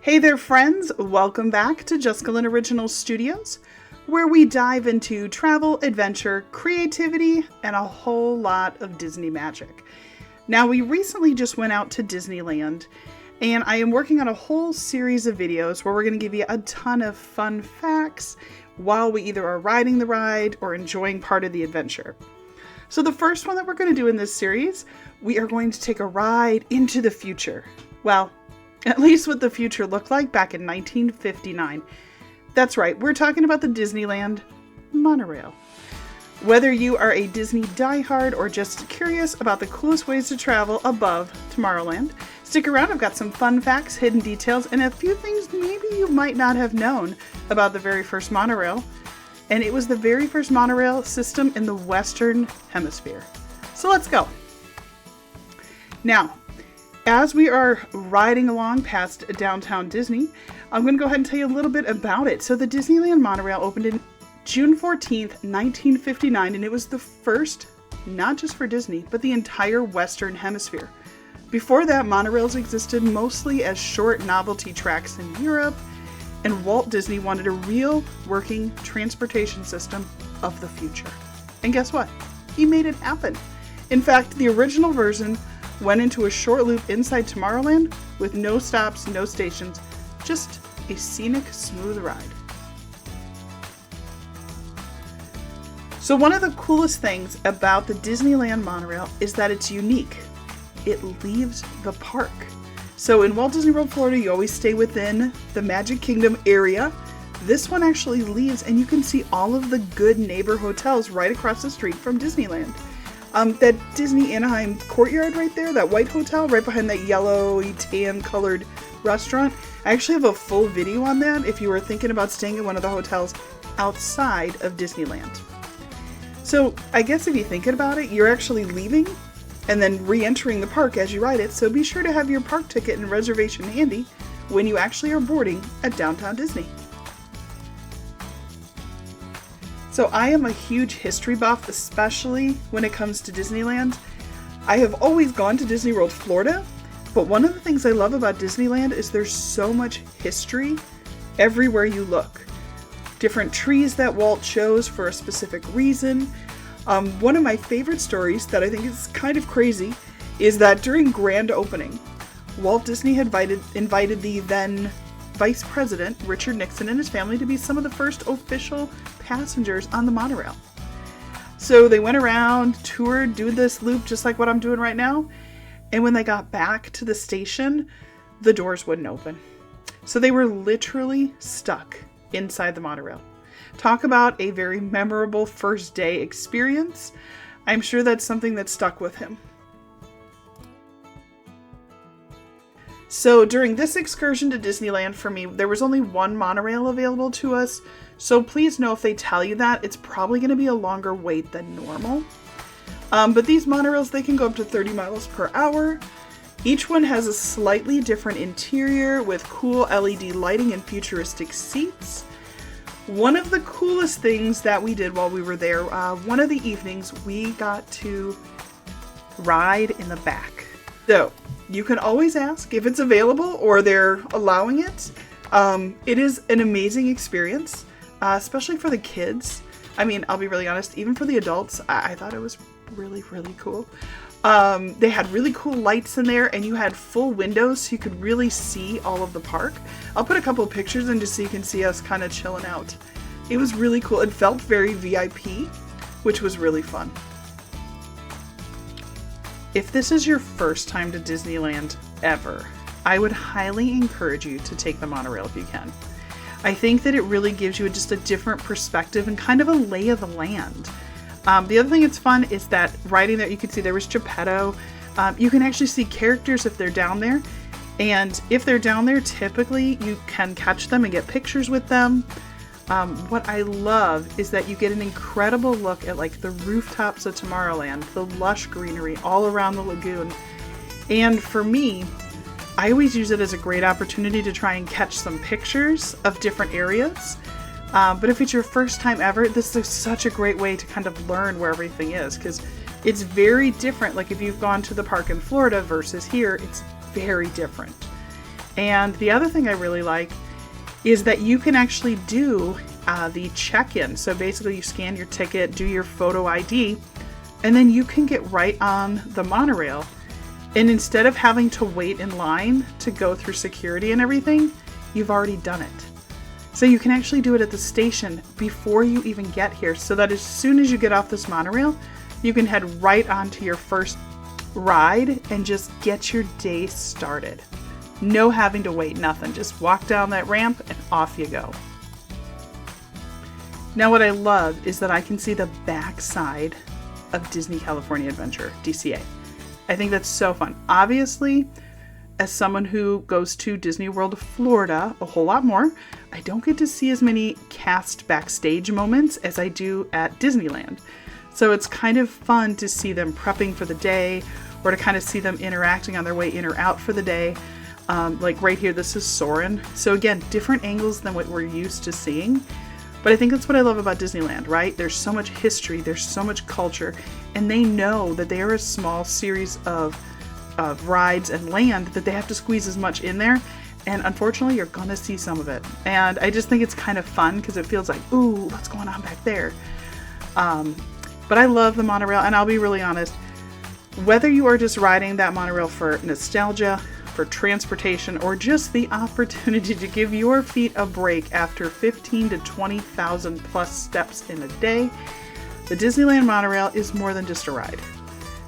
Hey there friends, welcome back to Jessica Lynn Original Studios, where we dive into travel, adventure, creativity, and a whole lot of Disney magic. Now we recently just went out to Disneyland, and I am working on a whole series of videos where we're going to give you a ton of fun facts while we either are riding the ride or enjoying part of the adventure. So the first one that we're going to do in this series, we are going to take a ride into the future. Well, at least what the future looked like back in 1959. That's right, we're talking about the Disneyland Monorail. Whether you are a Disney diehard or just curious about the coolest ways to travel above Tomorrowland, stick around. I've got some fun facts, hidden details, and a few things maybe you might not have known about the very first monorail. And it was the very first monorail system in the Western Hemisphere. So let's go. Now, as we are riding along past downtown Disney, I'm going to go ahead and tell you a little bit about it. So the Disneyland Monorail opened in June 14th, 1959, and it was the first, not just for Disney, but the entire Western Hemisphere. Before that, monorails existed mostly as short novelty tracks in Europe, and Walt Disney wanted a real working transportation system of the future. And guess what? He made it happen. In fact, the original version went into a short loop inside Tomorrowland with no stops, no stations, just a scenic, smooth ride. So one of the coolest things about the Disneyland Monorail is that it's unique. It leaves the park. So in Walt Disney World, Florida, you always stay within the Magic Kingdom area. This one actually leaves, and you can see all of the good neighbor hotels right across the street from Disneyland. That Disney Anaheim courtyard right there, that white hotel right behind that yellowy tan colored restaurant, I actually have a full video on that if you were thinking about staying in one of the hotels outside of Disneyland. So I guess if you're thinking about it, you're actually leaving and then re-entering the park as you ride it, so be sure to have your park ticket and reservation handy when you actually are boarding at Downtown Disney. So I am a huge history buff, especially when it comes to Disneyland. I have always gone to Disney World, Florida, but one of the things I love about Disneyland is there's so much history everywhere you look. Different trees that Walt chose for a specific reason. One of my favorite stories that I think is kind of crazy is that during grand opening, Walt Disney had invited the then Vice President, Richard Nixon, and his family to be some of the first official passengers on the monorail. So they went around, toured, doing this loop just like what I'm doing right now, and when they got back to the station, the doors wouldn't open. So they were literally stuck inside the monorail. Talk about a very memorable first day experience. I'm sure that's something that stuck with him. So during this excursion to Disneyland for me, there was only one monorail available to us. So please know if they tell you that, it's probably going to be a longer wait than normal. But these monorails, they can go up to 30 miles per hour. Each one has a slightly different interior with cool LED lighting and futuristic seats. One of the coolest things that we did while we were there, one of the evenings, we got to ride in the back. So you can always ask if it's available or they're allowing it. It is an amazing experience, especially for the kids. I mean, I'll be really honest, even for the adults, I thought it was really, really cool. They had really cool lights in there, and you had full windows so you could really see all of the park. I'll put a couple of pictures in just so you can see us kind of chilling out. It was really cool. It felt very VIP, which was really fun. If this is your first time to Disneyland ever, I would highly encourage you to take the monorail if you can. I think that it really gives you just a different perspective and kind of a lay of the land. The other thing that's fun is that riding there, you can see there was Geppetto. You can actually see characters if they're down there. And if they're down there, typically you can catch them and get pictures with them. What I love is that you get an incredible look at like the rooftops of Tomorrowland, the lush greenery all around the lagoon. And for me, I always use it as a great opportunity to try and catch some pictures of different areas. But if it's your first time ever, this is such a great way to kind of learn where everything is, because it's very different. Like if you've gone to the park in Florida versus here, it's very different. And the other thing I really like is that you can actually do the check-in. So basically you scan your ticket, do your photo ID, and then you can get right on the monorail. And instead of having to wait in line to go through security and everything, you've already done it. So you can actually do it at the station before you even get here, so that as soon as you get off this monorail, you can head right onto your first ride and just get your day started. No having to wait, nothing. Just walk down that ramp and off you go. Now what I love is that I can see the back side of Disney California Adventure, DCA. I think that's so fun. Obviously, as someone who goes to Disney World Florida a whole lot more, I don't get to see as many cast backstage moments as I do at Disneyland. So it's kind of fun to see them prepping for the day, or to kind of see them interacting on their way in or out for the day. Like right here, this is Soarin'. So again, different angles than what we're used to seeing. But I think that's what I love about Disneyland, right? There's so much history, there's so much culture, and they know that they are a small series of rides and land that they have to squeeze as much in there. And unfortunately, you're gonna see some of it. And I just think it's kind of fun because it feels like, ooh, what's going on back there? But I love the monorail, and I'll be really honest, whether you are just riding that monorail for nostalgia, for transportation, or just the opportunity to give your feet a break after 15 to 20,000 plus steps in a day, the Disneyland Monorail is more than just a ride.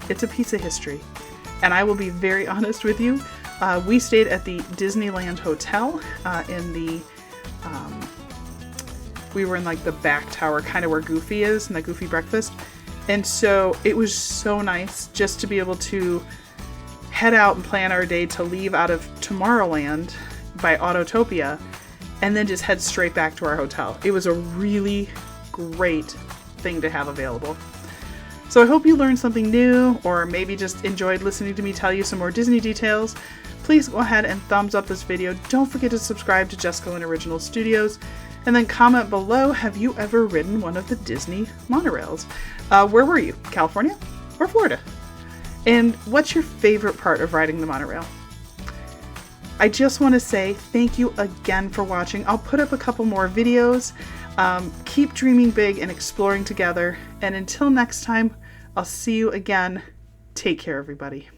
It's a piece of history. And I will be very honest with you, we stayed at the Disneyland Hotel we were in like the back tower, kind of where Goofy is, in the Goofy breakfast. And so it was so nice just to be able to head out and plan our day to leave out of Tomorrowland by Autotopia and then just head straight back to our hotel. It was a really great thing to have available. So I hope you learned something new, or maybe just enjoyed listening to me tell you some more Disney details. Please go ahead and thumbs up this video. Don't forget to subscribe to Jessica Lynn Original Studios. And then comment below, have you ever ridden one of the Disney monorails? Where were you? California or Florida? And what's your favorite part of riding the monorail? I just want to say thank you again for watching. I'll put up a couple more videos. Keep dreaming big and exploring together. And until next time, I'll see you again. Take care, everybody.